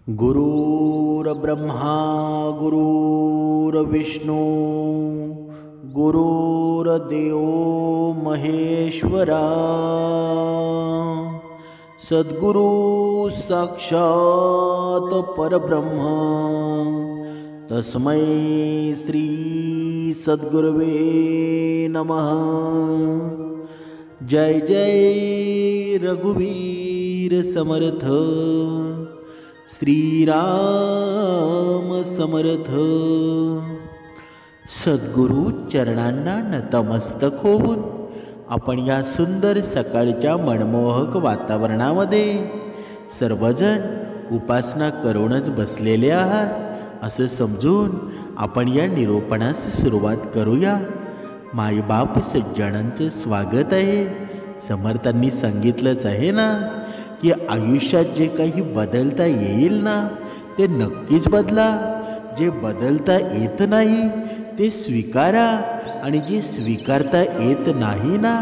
गुरुर्ब्रह्मा गुरुर्विष्णू गुरुर्देव महेश्वरा सद्गुरु साक्षात परब्रह्म तस्मै श्री सद्गुरवे नमः। जय जय रघुवीर समर्थ श्रीराम समर्थ। सद्गुरु चरणांना नतमस्तक होऊन आपण या सुंदर सकाळच्या मनमोहक वातावरणामध्ये सर्वजण उपासना करूनच बसलेले आहात असं समजून आपण या निरोपणास सुरुवात करूया। मायबाप सज्जनांचं स्वागत आहे। समर्थांनी सांगितलंच आहे ना की आयुष्यात जे काही बदलता येईल ना ते नक्कीच बदला, जे बदलता येत नाही ते स्वीकारा आणि जे स्वीकारता येत नाही ना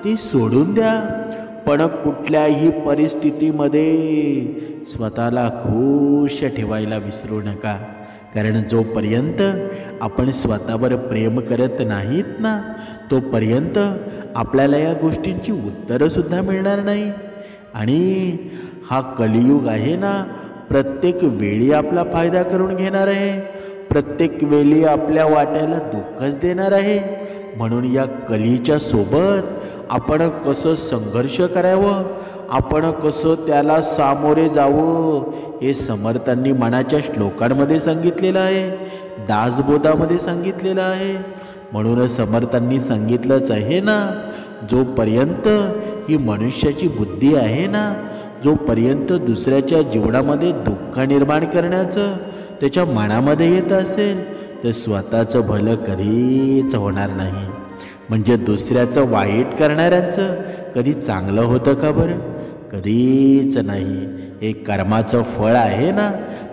ते सोडून द्या। पण कुठल्याही परिस्थितीमध्ये स्वतःला खुश ठेवायला विसरू नका, कारण जोपर्यंत आपण स्वतःवर प्रेम करत नाहीत ना तोपर्यंत आपल्याला या गोष्टींची उत्तरंसुद्धा मिळणार नाही। आणि हा कलियुग आहे ना प्रत्येक वेळी आपला फायदा करून घेणार आहे, प्रत्येक वेळी आपल्या वाट्याला दुःखच देणार आहे। म्हणून या कलीच्या सोबत आपण कसं संघर्ष करावं, आपण कसं त्याला सामोरे जावं हे समर्थांनी मनाच्या श्लोकांमध्ये सांगितलेलं आहे, दासबोधामध्ये सांगितलेलं आहे। म्हणून समर्थांनी सांगितलंच आहे ना, जोपर्यंत ही मनुष्याची बुद्धी आहे ना, जोपर्यंत दुसऱ्याच्या जीवनामध्ये दुःख निर्माण करण्याचं त्याच्या मनामध्ये येत असेल तर स्वतःचं भलं कधीच होणार नाही। म्हणजे दुसऱ्याचं वाईट करणाऱ्यांचं कधी चांगलं होतं का बरं? कधीच नाही। हे कर्माचं फळ आहे ना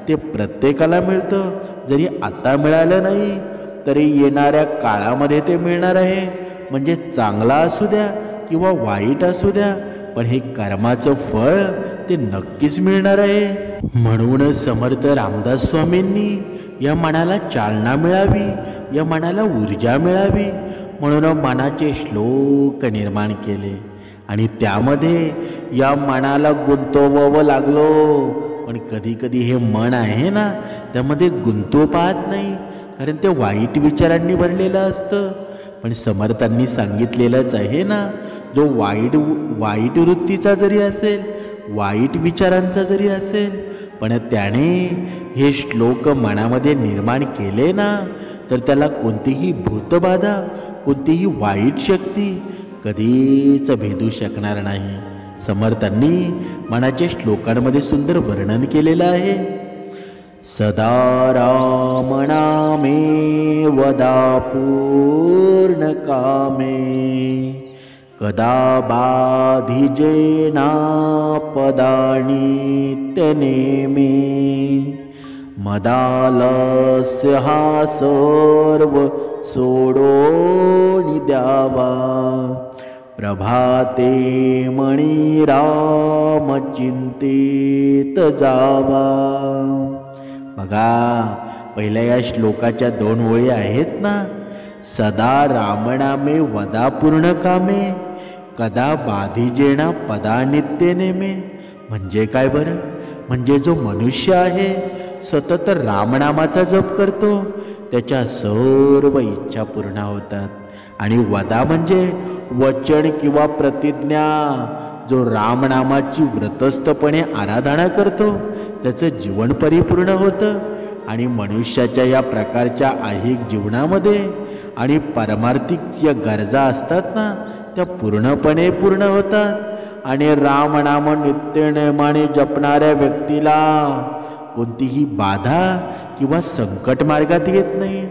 ते प्रत्येकाला मिळतं, जरी आता मिळालं नाही तरी येणाऱ्या काळामध्ये ते मिळणार आहे। म्हणजे चांगला असू द्या किंवा वाईट असू द्या, पण हे कर्माचं फळ ते नक्कीच मिळणार आहे। म्हणून समर्थ रामदास स्वामींनी या मनाला चालना मिळावी, या मनाला ऊर्जा मिळावी म्हणून मनाचे श्लोक निर्माण केले आणि त्यामध्ये या मनाला गुंतवावं लागलो। पण कधी कधी हे मन आहे ना त्यामध्ये गुंतू पाहत नाही, कारण ते वाईट विचारांनी भरलेलं असतं। पण समर्थांनी सांगितलेलंच आहे ना, जो वाईट वृत्तीचा जरी असेल, वाईट विचारांचा जरी असेल, पण त्याने हे श्लोक मनामध्ये निर्माण केले ना तर त्याला कोणतीही भूतबाधा, कोणतीही वाईट शक्ती कधीच भेदू शकणार नाही। समर्थांनी मनाच्या श्लोकांमध्ये सुंदर वर्णन केलेलं आहे। सदा राम नामे वदा पूर्ण कामे कदा बाधिजेना पदानित्यनेमे मदालस्य हा सर्व सोडोनि द्यावा प्रभाते मणी राम चिंतित जावा। बघा पहिल्या या श्लोकाच्या 2 ओळी आहेत ना, सदा रामनामे वदा पूर्ण कामे कदा बाधिजेना पदा नित्य नेमे। म्हणजे काय बरं? म्हणजे जो मनुष्य आहे सतत रामनामाचा जप करतो त्याच्या सर्व इच्छा पूर्ण होतात। आणि वदा म्हणजे वचन किंवा प्रतिज्ञा, जो रामनामाची व्रतस्थपणे आराधना करतो त्याचं जीवन परिपूर्ण होतं। आणि मनुष्याच्या या प्रकारच्या ऐहिक जीवनामध्ये आणि पारमार्थिक ज्या गरजा असतात ना त्या पूर्णपणे पूर्ण होतात। आणि रामनाम नित्यनेमाने जपणाऱ्या व्यक्तीला कोणतीही बाधा किंवा संकट मार्गात येत नाही।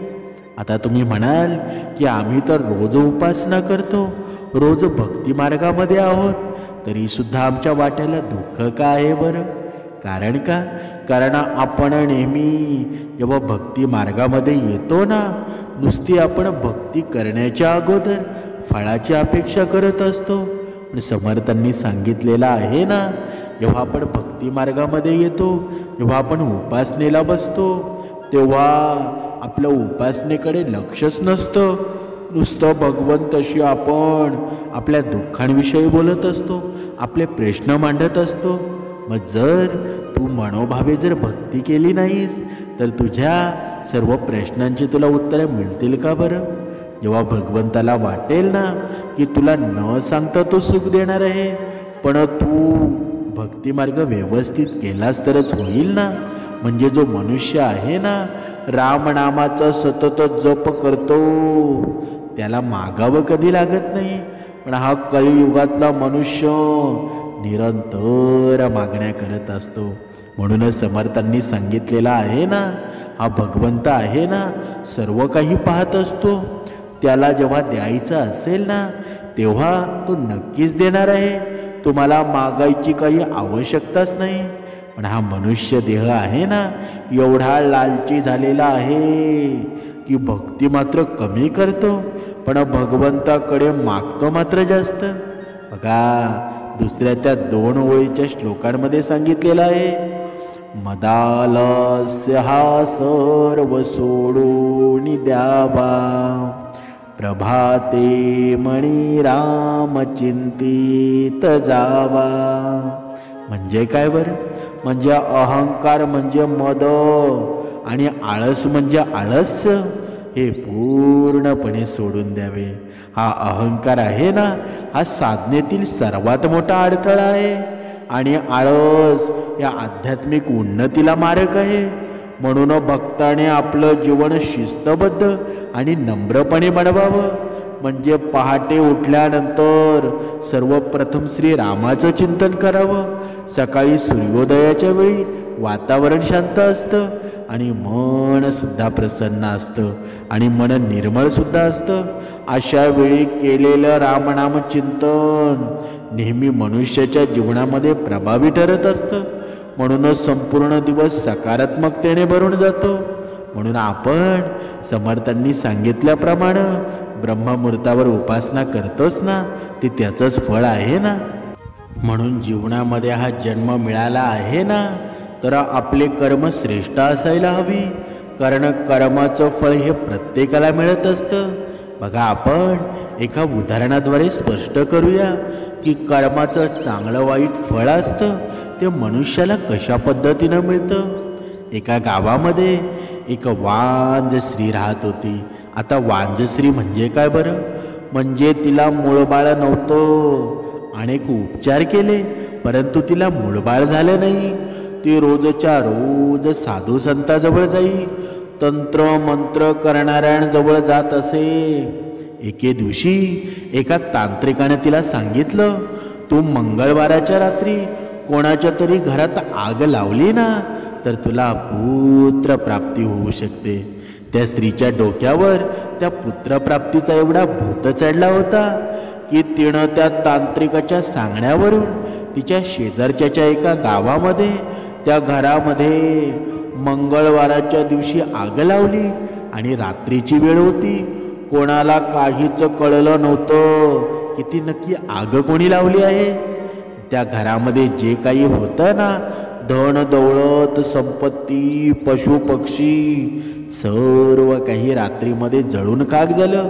आता तुम्ही म्हणाल की आम्ही तर रोज उपासना करतो, रोज भक्ती मार्गामध्ये आहोत, तरीसुद्धा आमच्या वाट्याला दुःख का आहे बरं? कारण आपण नेहमी जेव्हा भक्ती मार्गामध्ये येतो ना नुसती आपण भक्ती करण्याच्या अगोदर फळाची अपेक्षा करत असतो। पण समर्थांनी सांगितलेलं आहे ना जेव्हा आपण भक्ती मार्गामध्ये येतो, जेव्हा आपण उपासनेला बसतो, तेव्हा आपल्या उपासनेकडे लक्षच नसतं. नुसतं भगवंताशी आपण आपल्या दुःखांविषयी बोलत असतो, आपले प्रश्न मांडत असतो. मग जर तू मनोभावे जर भक्ती केली नाहीस तर तुझ्या सर्व प्रश्नांची तुला उत्तरं मिळतील का बरं? जेव्हा भगवंताला वाटेल ना की तुला न सांगता तो सुख देणार आहे, पण तू भक्ती मार्ग व्यवस्थित केलास तरच होईल ना. म्हणजे जो मनुष्य आहे ना, रामनामाचा सतत जप करतो, त्याला मागावं कधी लागत नाही. पण हा कलियुगातला मनुष्य निरंतर मागण्या करत असतो. म्हणूनच समर्थांनी सांगितलेला आहे ना, हा भगवंत आहे ना, सर्व काही पाहत असतो. त्याला जेव्हा द्यायचं असेल ना तेव्हा तो नक्कीच देणार आहे. तुम्हाला मागायची काही आवश्यकताच नाही. पण हा मनुष्य देह आहे ना, एवढा लालची झालेला आहे की भक्ती मात्र कमी करतो, पण भगवंताकडे मागतो मात्र जास्त. बघा, दुसऱ्या त्या 2 ओळीच्या श्लोकांमध्ये सांगितलेलं आहे, मदालस्य हा सर्व सोडून द्यावा, प्रभाते मणी राम चिंतित जावा. म्हणजे काय बरं? म्हणजे अहंकार म्हणजे मद आणि आळस म्हणजे आळस्य हे पूर्णपणे सोडून द्यावे. हा अहंकार आहे ना, हा साधनेतील सर्वात मोठा अडथळा आहे आणि आळस या आध्यात्मिक उन्नतीला मारक आहे. म्हणून भक्ताने आपलं जीवन शिस्तबद्ध आणि नम्रपणे बनवावं. म्हणजे पहाटे उठल्यानंतर सर्वप्रथम श्री रामाचं चिंतन करावं. सकाळी सूर्योदयाच्या वेळी वातावरण शांत असतं आणि मन सुद्धा प्रसन्न असतं आणि मन निर्मळ सुद्धा असतं. अशा वेळी केलेलं रामनाम चिंतन नेहमी मनुष्याच्या जीवनामध्ये प्रभावी ठरत असतं. म्हणूनच संपूर्ण दिवस सकारात्मकतेने भरून जातो. म्हणून आपण समर्थांनी सांगितल्याप्रमाणे ब्रह्ममुहूर्तावर उपासना करतोस ना, ते त्याचंच फळ आहे ना. म्हणून जीवनामध्ये हा जन्म मिळाला आहे ना, तर आपले कर्म श्रेष्ठ असायला हवी. कारण कर्माचं फळ हे प्रत्येकाला मिळत असतं. बघा, आपण एका उदाहरणाद्वारे स्पष्ट करूया की कर्माचं चांगलं वाईट फळ असतं ते मनुष्याला कशा पद्धतीनं मिळतं. एका गावामध्ये एक वांज स्त्री राहत होती. आता वांज स्त्री म्हणजे काय बरं? म्हणजे तिला मूळबाळ नव्हतं. अनेक उपचार केले परंतु तिला मूळबाळ झालं नाही. ती रोजच्या रोज साधू संतांजवळ जाई, तंत्र मंत्र करणाऱ्यांजवळ जात असे. एके दिवशी एका तांत्रिकाने तिला सांगितलं, तू मंगळवाराच्या रात्री कोणाच्या तरी घरात आग लावली ना तर तुला पुत्र प्राप्ती होऊ शकते. त्या स्त्रीच्या डोक्यावर त्या पुत्रप्राप्तीचा एवढा भूत चढला होता की तिनं त्या तांत्रिकाच्या सांगण्यावरून तिच्या शेजारच्या एका गावामध्ये त्या घरामध्ये मंगळवाराच्या दिवशी आग लावली आणि रात्रीची वेळ होती. कोणाला काहीच कळलं नव्हतं की ती नक्की आग कोणी लावली आहे. त्या घरामध्ये जे काही होतं ना, धन दौलत संपत्ती पशु पक्षी सर्व काही रात्रीमध्ये जळून खाक झालं.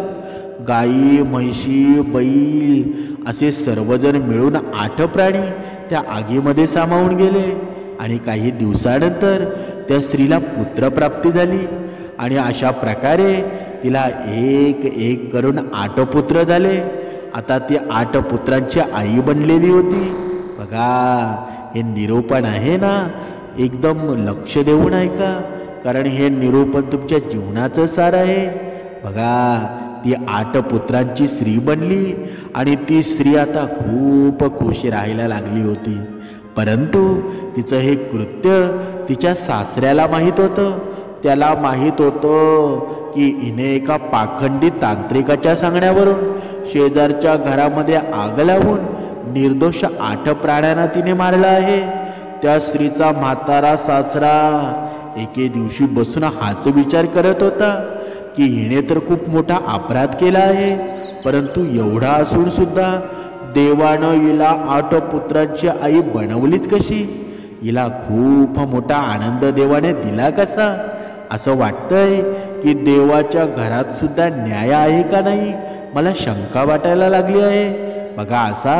गाई म्हैशी बैल असे सर्वजण मिळून 8 प्राणी त्या आगीमध्ये सामावून गेले. आणि काही दिवसानंतर त्या स्त्रीला पुत्रप्राप्ती झाली आणि अशा प्रकारे तिला एक एक करून 8 पुत्र झाले. आता ती 8 पुत्रांची आई बनलेली होती. बघा, हे निरूपण आहे ना, एकदम लक्ष देऊन ऐका, कारण हे निरूपण तुमच्या जीवनाचं सार आहे. बघा, ती 8 पुत्रांची स्त्री बनली आणि ती स्त्री आता खूप खुश राहायला लागली होती. परंतु तिचं हे कृत्य तिच्या सासऱ्याला माहीत होतं. त्याला माहीत होतं की हिने एका पाखंडी तांत्रिकाच्या सांगण्यावरून शेजारच्या घरामध्ये आग लावून निर्दोष 8 प्राण्यांना तिने मारलं आहे. त्या स्त्रीचा म्हातारा सासरा एके दिवशी बसून हाच विचार करत होता की हिने तर खूप मोठा अपराध केला आहे, परंतु एवढा असून सुद्धा देवानं हिला 8 पुत्रांची आई बनवलीच कशी? हिला खूप मोठा आनंद देवाने दिला कसा? असं वाटतंय की देवाच्या घरात सुद्धा न्याय आहे का नाही, मला शंका वाटायला लागली आहे. बघा, असा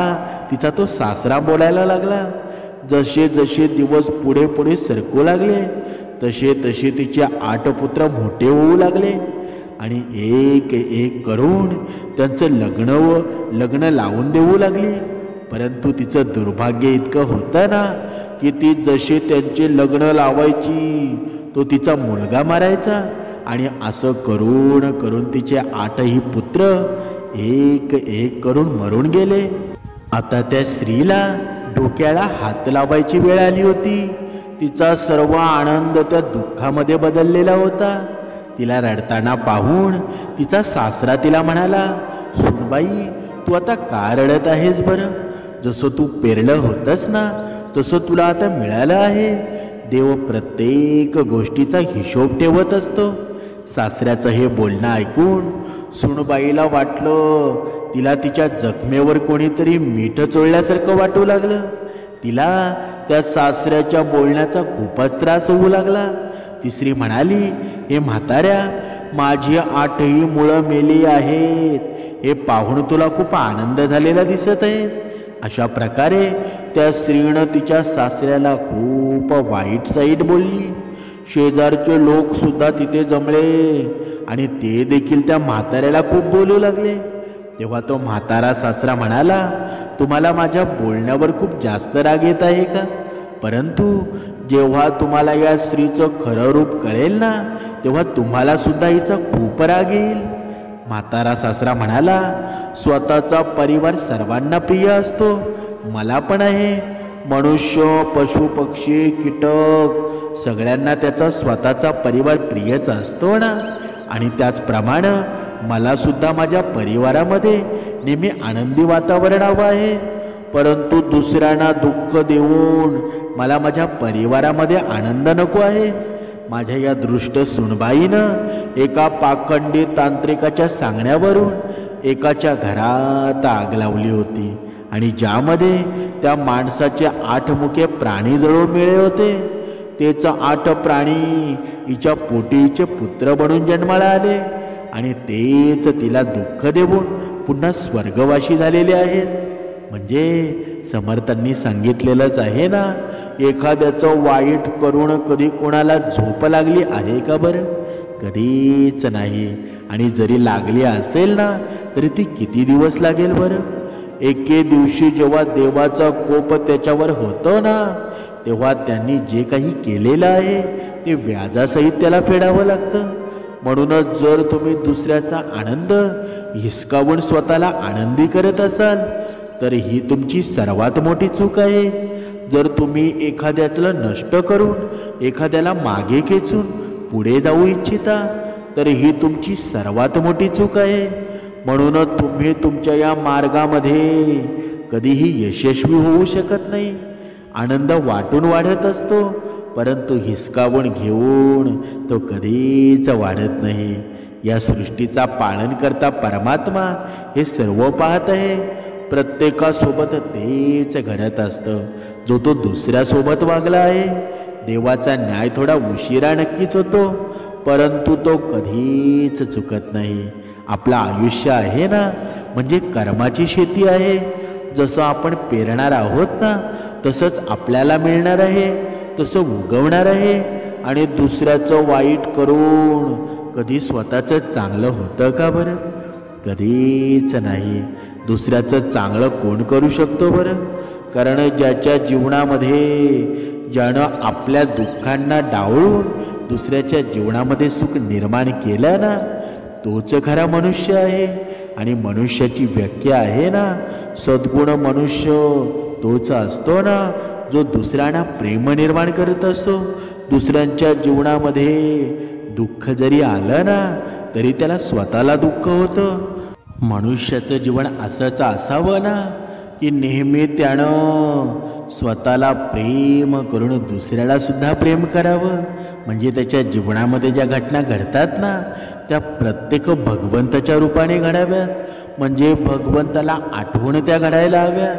तिचा तो सासरा बोलायला लागला. जसे जसे दिवस पुढे पुढे सरकू लागले तसे तसे तिचे 8 पुत्र मोठे होऊ लागले आणि एक एक करून त्यांचं लग्न लावून देऊ लागली. परंतु तिचं दुर्भाग्य इतकं होतं ना की ती जसे त्यांचे लग्न लावायची तो तिचा मुलगा मारायचा आणि असं करून करून तिचे 8ही पुत्र एक एक करून मरून गेले. आता त्या स्त्रीला डोक्याला हात लावायची वेळ आली होती. तिचा सर्व आनंद त्या दुःखामध्ये बदललेला होता. तिला रडताना पाहून तिचा सासरा तिला म्हणाला, सुनबाई, तू आता का रडत आहेस बरं? जसं तू पेरलं होतंस ना तसं तुला आता मिळालं आहे. देव प्रत्येक गोष्टीचा हिशोब ठेवत असतो. सासऱ्याचं हे बोलणं ऐकून सुनबाईला वाटलं तिला तिच्या जखमेवर कोणीतरी मीठ चोळल्यासारखं वाटू लागलं. तिला त्या सासऱ्याच्या बोलण्याचा खूपच त्रास होऊ लागला. ती स्त्री म्हणाली, हे म्हाताऱ्या, माझी 8ही मुलं मेली आहेत. हे पाहून तुला खूप आनंद झालेला दिसत आहे. अशा प्रकारे त्या स्त्रीनं तिच्या सासऱ्याला खूप वाईट साईट बोलली. शेजारचे लोक सुद्धा तिथे जमले आणि ते देखील त्या म्हाताऱ्याला खूप बोलू लागले. तेव्हा तो म्हातारा सासरा म्हणाला, तुम्हाला माझ्या बोलण्यावर खूप जास्त राग येत आहे का? परंतु जेव्हा तुम्हाला या स्त्रीचं खरं रूप कळेल ना तेव्हा तुम्हाला सुद्धा हिचा खूप राग येईल. म्हातारा सासरा म्हणाला, स्वतःचा परिवार सर्वांना प्रिय असतो, मला पण आहे. मनुष्य, पशु, पक्षी, कीटक सगळ्यांना त्याचा स्वतःचा परिवार प्रियच असतो ना. आणि त्याचप्रमाणे मला सुद्धा माझ्या परिवारामध्ये नेहमी आनंदी वातावरण हवं आहे. परंतु दुसऱ्यांना दुःख देऊन मला माझ्या परिवारामध्ये आनंद नको आहे. माझ्या या दृष्ट सुनबाईनं एका पाखंडी तांत्रिकाच्या सांगण्यावरून एकाच्या घरात आग लावली होती आणि ज्यामध्ये त्या माणसाचे 8 मुखे प्राणी जळून मिळे होते. तेच 8 प्राणी हिच्या पोटी हिचे पुत्र बनून जन्माला आले आणि तेच तिला दुःख देऊन पुन्हा स्वर्गवासी झालेले आहेत. म्हणजे समर्थांनी सांगितलेलंच आहे ना, एखाद्याचं वाईट करून कधी कोणाला झोप लागली आहे का बरं? कधीच नाही. आणि जरी लागली असेल ना तरी ती किती दिवस लागेल बरं? एके दिवशी जेव्हा देवाचा कोप त्याच्यावर होतो ना तेव्हा त्यांनी जे काही केलेलं आहे ते व्याजासहित त्याला फेडावं लागतं. म्हणूनच जर तुम्ही दुसऱ्याचा आनंद हिसकावून स्वतःला आनंदी करत असाल तर ही तुमची सर्वात मोठी चूक आहे. जर तुम्ही एखाद्याला नष्ट करून एखाद्याला मागे खेचून पुढे जाऊ इच्छिता तर ही तुमची सर्वात मोठी चूक आहे. म्हणूनच तुम्ही तुमच्या या मार्गामध्ये कधीही यशस्वी होऊ शकत नाही. आनंद वाटून वाढत असतो, परंतु हिसकावून घेऊन तो कधीच वाढत नाही. या सृष्टीचा पालन करता परमात्मा हे सर्व पाहत आहे. प्रत्येकासोबत तेच घडत असतं. जो तो दुसऱ्यासोबत वागला आहे. देवाचा न्याय थोडा उशिरा नक्कीच होतो, परंतु तो कधीच चुकत नाही. आपलं आयुष्य आहे ना म्हणजे कर्माची शेती आहे. जसं आपण पेरणार आहोत ना तसंच आपल्याला मिळणार आहे, तसं उगवणार आहे. आणि दुसऱ्याचं वाईट करून कधी स्वतःचं चांगलं होतं का बरं? कधीच नाही. दुसऱ्याचं चांगलं कोण करू शकतो बरं? कारण ज्याच्या जीवनामध्ये ज्यानं आपल्या दुःखांना डावळून दुसऱ्याच्या जीवनामध्ये सुख निर्माण केलं ना तोच खरा मनुष्य आहे. आणि मनुष्याची व्याख्या आहे ना, सद्गुण मनुष्य तोच असतो ना जो दुसऱ्यांना प्रेम निर्माण करत असतो. दुसऱ्यांच्या जीवनामध्ये दुःख जरी आलं ना तरी त्याला स्वतःला दुःख होतं. मनुष्याचं जीवन असंच असावं ना. की नेहमी त्यानं स्वतःला प्रेम करून दुसऱ्याला सुद्धा प्रेम करावं. म्हणजे त्याच्या जीवनामध्ये ज्या घटना घडतात ना त्या प्रत्येक भगवंताच्या रूपाने घडाव्यात. म्हणजे भगवंताला आठवण त्या घडायला हव्या.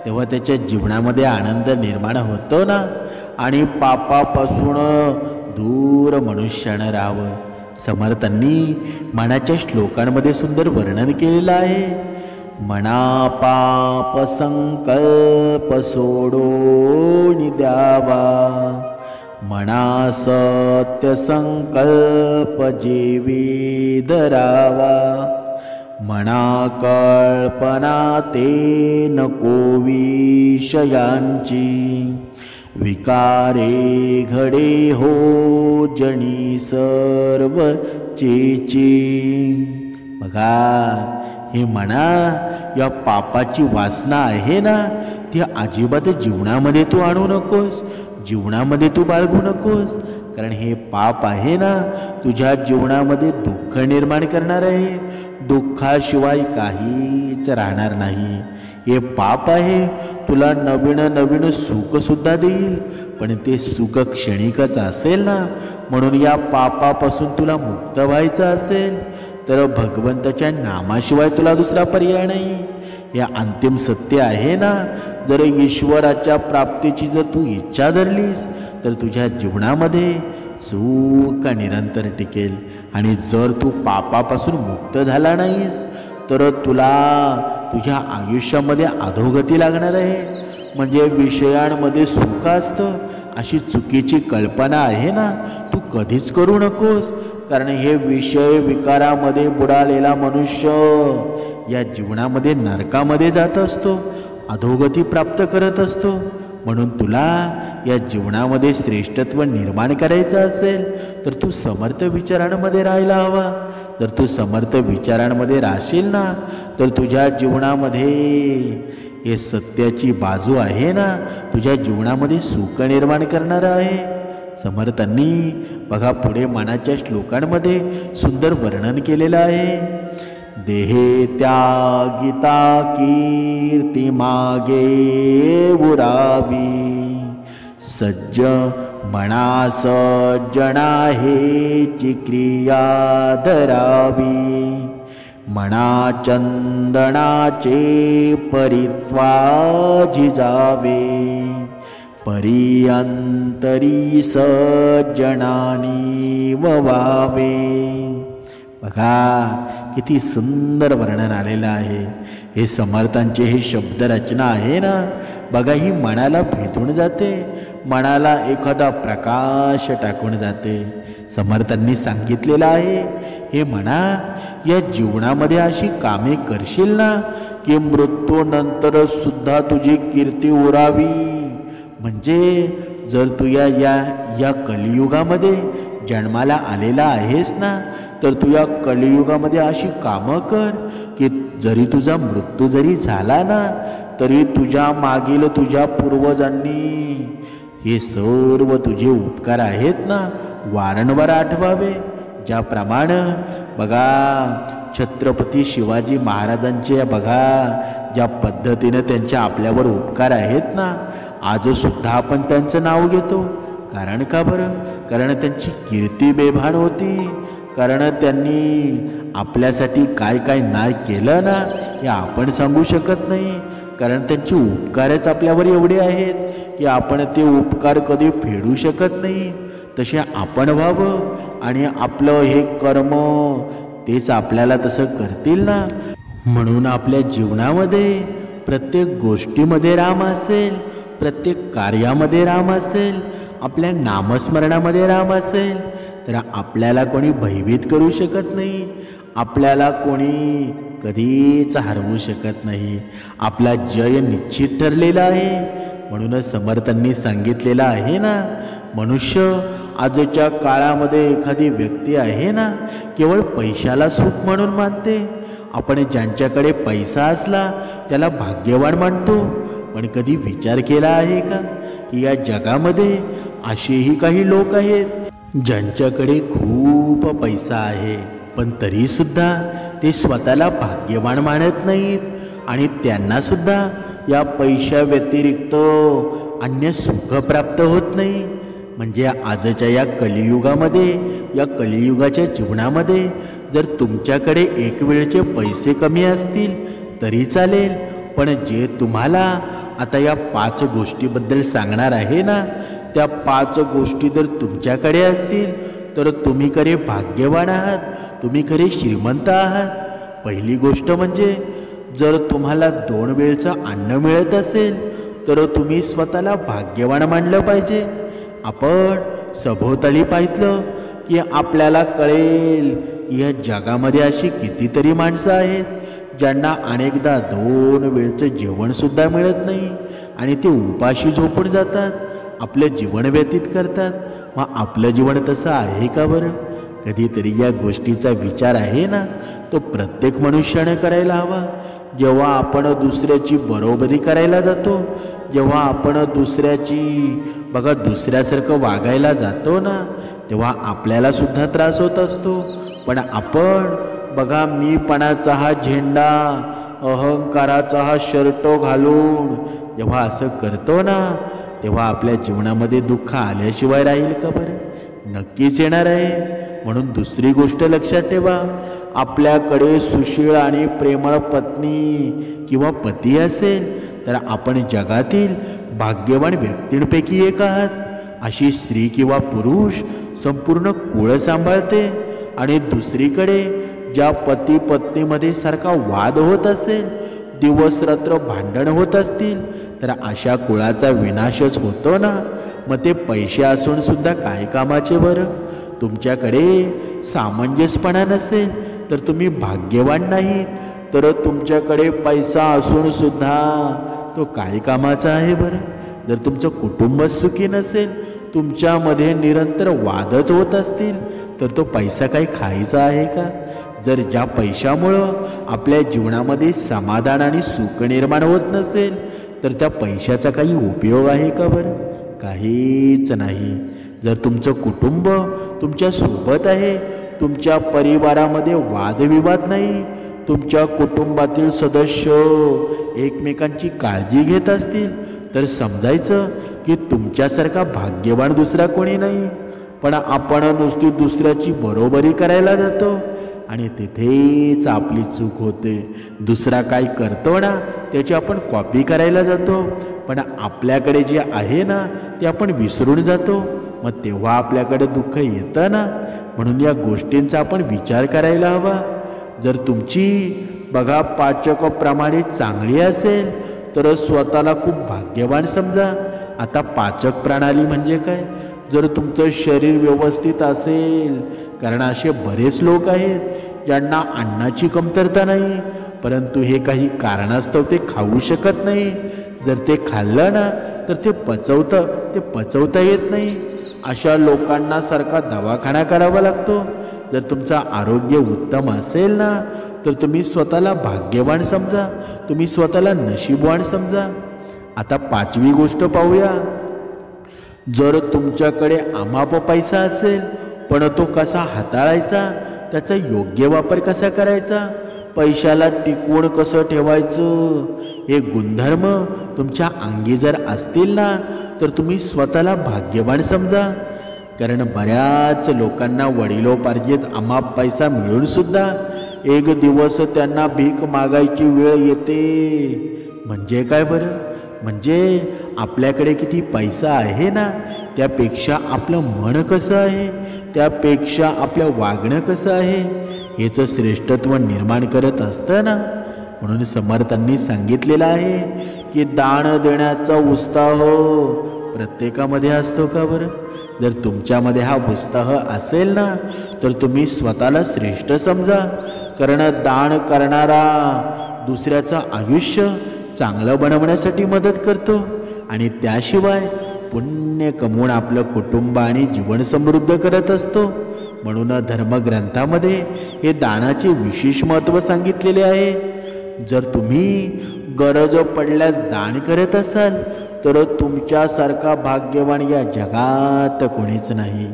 तेव्हा त्याच्या जीवनामध्ये आनंद निर्माण होतो ना. आणि पापापासून दूर मनुष्यानं राहावं. समर्थांनी मनाच्या श्लोकांमध्ये सुंदर वर्णन केलेलं आहे. मना पाप संकल्प सोडून द्यावा, मना सत्य संकल्प जीवी धरावा, मना कल्पना ते नको विषयांची, विकारे घडे हो जणी सर्व चेची. बघा हे म्हणा या पापाची वासना आहे ना ती अजिबात जीवनामध्ये तू आणू नकोस, जीवनामध्ये तू बाळगू नकोस. कारण हे पाप आहे ना तुझ्या जीवनामध्ये दुःख निर्माण करणार आहे. दुःखाशिवाय काहीच राहणार नाही. हे पाप आहे तुला नवीन नवीन सुख सुद्धा देईल, पण ते सुख क्षणिकच असेल ना. म्हणून या पापापासून तुला मुक्त व्हायचं असेल तर भगवंताच्या नामाशिवाय तुला दुसरा पर्याय नाही. या अंतिम सत्य आहे ना. जर ईश्वराच्या प्राप्तीची जर तू इच्छा धरलीस तर तुझ्या जीवनामध्ये सुख निरंतर टिकेल. आणि जर तू पापापासून मुक्त झाला नाहीस तर तुला तुझ्या आयुष्यामध्ये अधोगती लागणार आहे. म्हणजे विषयांमध्ये सुख असतं अशी चुकीची कल्पना आहे ना तू कधीच करू नकोस. कारण हे विषय विकारामध्ये बुडालेला मनुष्य या जीवनामध्ये नरकामध्ये जात असतो, अधोगती प्राप्त करत असतो. म्हणून तुला या जीवनामध्ये श्रेष्ठत्व निर्माण करायचं असेल तर तू समर्थ विचारांमध्ये राहायला हवा. जर तू समर्थ विचारांमध्ये राहशील ना तर तुझ्या जीवनामध्ये हे सत्याची बाजू आहे ना तुझ्या जीवनामध्ये सुख निर्माण करणार आहे. समर्थांनी बघा पुढे मनाच्या श्लोकांमध्ये सुंदर वर्णन केलेलं आहे. देहे त्यागिता कीर्ती मागे उरावी, सज्ज मना सज्जना हेची क्रिया धरावी, मना चंदनाचे परित्वा झिजावे, परिअंतरी सज्जनानी ववावे. बघा किती सुंदर वर्णन आलेलं आहे. हे समर्थांचे हे शब्दरचना आहे ना बघा ही मनाला भेटून जाते, मनाला एखादा प्रकाश टाकून जाते. समर्थांनी सांगितलेलं आहे हे म्हणा या जीवनामध्ये अशी कामे करशील ना की मृत्यूनंतर सुद्धा तुझी कीर्ती उरावी. म्हणजे जर तू या कलियुगामध्ये जन्माला आलेला आहेस ना तर तू या कलियुगामध्ये अशी कामं कर की जरी तुझा मृत्यू जरी झाला ना तरी तुझ्या मागील तुझ्या पूर्वजांनी हे सर्व तुझे उपकार आहेत ना वारंवार आठवावे. ज्याप्रमाणे बघा छत्रपती शिवाजी महाराजांचे बघा ज्या पद्धतीने त्यांचे आपल्यावर उपकार आहेत ना आजसुद्धा आपण त्यांचं नाव घेतो. कारण का बरं? कारण त्यांची कीर्ती बेभान होती. कारण त्यांनी आपल्यासाठी काय काय नाही केलं ना हे आपण सांगू शकत नाही. कारण त्यांचे उपकारच आपल्यावर एवढे आहेत की आपण ते उपकार कधी फेडू शकत नाही. तसे आपण व्हावं आणि आपलं हे कर्म तेच आपल्याला तसं करतील ना. म्हणून आपल्या जीवनामध्ये प्रत्येक गोष्टीमध्ये राम असेल, प्रत्येक कार्यामध्ये राम असेल, आपल्या नामस्मरणामध्ये राम असेल तर आपल्याला कोणी भयभीत करू शकत नाही. आपल्याला कोणी कधीच हरवू शकत नाही. आपला जय निश्चित ठरलेला आहे. म्हणूनच समर्थांनी सांगितलेलं आहे ना मनुष्य आजच्या काळामध्ये एखादी व्यक्ती आहे ना केवळ पैशाला सुख म्हणून मानते. आपण ज्यांच्याकडे पैसा असला त्याला भाग्यवान मानतो. पण कधी विचार केला आहे का की या जगामध्ये असेही काही लोक आहेत ज्यांच्याकडे खूप पैसा आहे पण तरीसुद्धा ते स्वतःला भाग्यवान मानत नाहीत आणि त्यांनासुद्धा या पैशा व्यतिरिक्त अन्य सुख प्राप्त होत नाही. म्हणजे आजच्या या कलियुगामध्ये, या कलियुगाच्या जीवनामध्ये जर तुमच्याकडे एक वेळचे पैसे कमी असतील तरी चालेल, पण जे तुम्हाला आता या 5 गोष्टीबद्दल सांगणार आहे ना, त्या 5 गोष्टी जर तुमच्याकडे असतील तर तुम्ही खरे भाग्यवान आहात, तुम्ही खरे श्रीमंत आहात. पहिली गोष्ट म्हणजे जर तुम्हाला 2 वेळचं अन्न मिळत असेल तर तुम्ही स्वतःला भाग्यवान मानलं पाहिजे. आपण सभोवताली पाहिलं की आपल्याला कळेल की या जगामध्ये अशी कितीतरी माणसं आहेत ज्यांना अनेकदा 2 वेळचं जेवणसुद्धा मिळत नाही आणि ते उपाशी झोपून जातात, आपलं जीवन व्यतीत करतात. मग आपलं जीवन तसं आहे का बरं? कधीतरी या गोष्टीचा विचार आहे ना, तो प्रत्येक मनुष्याने करायला हवा. जेव्हा आपण दुसऱ्याची बरोबरी करायला जातो, जेव्हा आपण दुसऱ्यासारखं वागायला जातो ना, तेव्हा आपल्याला सुद्धा त्रास होत असतो. पण आपण बघा, मीपणाचा हा झेंडा, अहंकाराचा हा शर्ट घालून जेव्हा असं करतो ना, तेव्हा आपल्या जीवनामध्ये दुःख आल्याशिवाय राहील का बरं? नक्कीच येणार आहे. म्हणून दुसरी गोष्ट लक्षात ठेवा, आपल्याकडे सुशील आणि प्रेमळ पत्नी किंवा पती असेल तर आपण जगातील भाग्यवान व्यक्तींपैकी एक आहात. अशी स्त्री किंवा पुरुष संपूर्ण कुळ सांभाळते. आणि दुसरीकडे ज्या पती पत्नीमध्ये सारखा वाद होत असेल, दिवस रात्र भांडण होत असतील, तर अशा कुळाचा विनाशच होतो ना. मग ते पैसे असून सुद्धा काय कामाचे बरं? तुमच्याकडे सामंजस्यपणा नसेल तर तुम्ही भाग्यवान नाही. तर तुमच्याकडे पैसा असून सुद्धा तो काय कामाचा आहे बरं? जर तुमचं कुटुंब सुखी नसेल, तुमच्यामध्ये निरंतर वादच होत असतील, तर तो पैसा काही खायचा आहे का? जर ज्या पैशामुळं आपल्या जीवनामध्ये समाधान आणि सुख निर्माण होत नसेल तर त्या पैशाचा काही उपयोग आहे का बरं? काहीच नाही. जर तुमचं कुटुंब तुमच्या सोबत आहे, तुमच्या परिवारामध्ये वादविवाद नाही, तुमच्या कुटुंबातील सदस्य एकमेकांची काळजी घेत असतील, तर समजायचं की तुमच्यासारखा भाग्यवान दुसरा कोणी नाही. पण आपण नुसती दुसऱ्याची बरोबरी करायला जातो आणि तिथेच आपली चूक होते. दुसरा काय करतो ना, त्याची आपण कॉपी करायला जातो, पण आपल्याकडे जे आहे ना ते आपण विसरून जातो. मग तेव्हा आपल्याकडे दुःख येतं ना. म्हणून या गोष्टींचा आपण विचार करायला हवा. जर तुमची बघा पाचकप्रमाणे चांगली असेल तर स्वतःला खूप भाग्यवान समजा. आता पाचक प्रणाली म्हणजे काय? जर तुमचं शरीर व्यवस्थित असेल, कारण असे बरेच लोक आहेत ज्यांना अन्नाची कमतरता नाही, परंतु हे काही कारणास्तव ते खाऊ शकत नाही. जर ते खाल्लं ना तर ते पचवता येत नाही. अशा लोकांना सारखा दवाखाना करावा लागतो. जर तुमचं आरोग्य उत्तम असेल ना तर तुम्ही स्वतःला भाग्यवान समजा, तुम्ही स्वतःला नशीबवान समजा. आता 5वी गोष्ट पाहूया. जर तुमच्याकडे अमाप पैसा असेल, पण तो कसा हाताळायचा, त्याचा योग्य वापर कसा करायचा, पैशाला टिकवून कसं ठेवायचं, हे गुणधर्म तुमच्या अंगी जर असतील ना तर तुम्ही स्वतःला भाग्यवान समजा. कारण बऱ्याच लोकांना वडिलोपार्जित अमाप पैसा मिळून सुद्धा एक दिवस त्यांना भीक मागायची वेळ येते. म्हणजे काय बरं? म्हणजे आपल्याकडे किती पैसा आहे ना, त्यापेक्षा आपलं मन कसं आहे, त्यापेक्षा आपलं वागणं कसं आहे, हेच श्रेष्ठत्व निर्माण करत असतं ना. म्हणून समर्थांनी सांगितलेलं आहे की दान देण्याचा उत्साह प्रत्येकामध्ये असतो का बरं? जर तुमच्यामध्ये हा उत्साह असेल ना तर तुम्ही स्वतःला श्रेष्ठ समजा. कारण दान करणारा दुसऱ्याचं आयुष्य चांगलं बनवण्यासाठी मदत करतो आणि त्याशिवाय पुण्य कमवून आपलं कुटुंब आणि जीवन समृद्ध करत असतो. म्हणून धर्मग्रंथामध्ये हे दानाचे विशेष महत्त्व सांगितलेले आहे. जर तुम्ही गरज पडल्यास दान करत असाल तर तुमच्यासारखा भाग्यवान या जगात कोणीच नाही.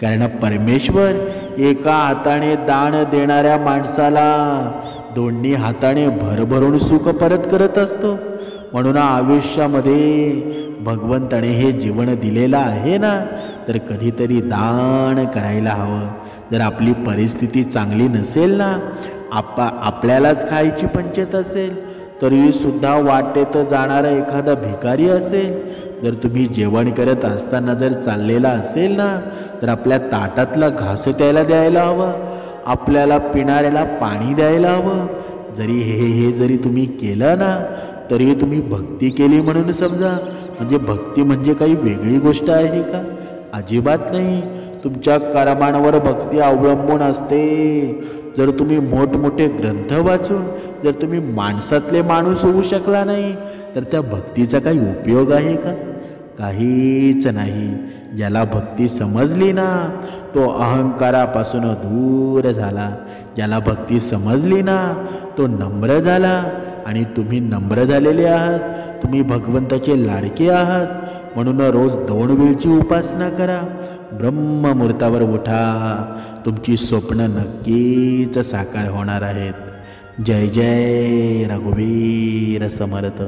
कारण परमेश्वर एका हाताने दान देणाऱ्या माणसाला दोन्ही हाताने भरभरून सुख परत करत असतो. म्हणून आयुष्यामध्ये भगवंताने हे जीवन दिलेलं आहे ना, तर कधीतरी दान करायला हवं. जर आपली परिस्थिती चांगली नसेल ना, आपल्यालाच खायची पंचायत असेल, तरीसुद्धा वाटेत जाणारा एखादा भिकारी असेल, जर तुम्ही जेवण करत असताना जर चाललेला असेल ना, तर आपल्या ताटातला घास त्याला द्यायला हवं, आपल्याला पिणाऱ्याला पाणी द्यायला हवं. जरी हे जरी तुम्ही केलं ना, तरी तुम्ही भक्ती केली म्हणून समजा. म्हणजे भक्ती म्हणजे काही वेगळी गोष्ट आहे का? अजिबात नाही. तुमच्या कर्मांवर भक्ती अवलंबून असते. जर तुम्ही मोठमोठे ग्रंथ वाचून जर तुम्ही माणसातले माणूस होऊ शकला नाही, तर त्या भक्तीचा काही उपयोग आहे का? काहीच नाही. ज्याला भक्ती समजली ना, तो अहंकारापासून दूर झाला. ज्याला भक्ती समजली ना, तो नम्र झाला. आणि तुम्ही नम्र झालेले आहात, तुम्ही भगवंताचे लाडके आहात. म्हणून रोज 2 वेळची उपासना करा. ब्रह्ममुहूर्तावर उठा. तुमची स्वप्न नक्कीच साकार होणार आहेत. जय जय रघुवीर समर्थ.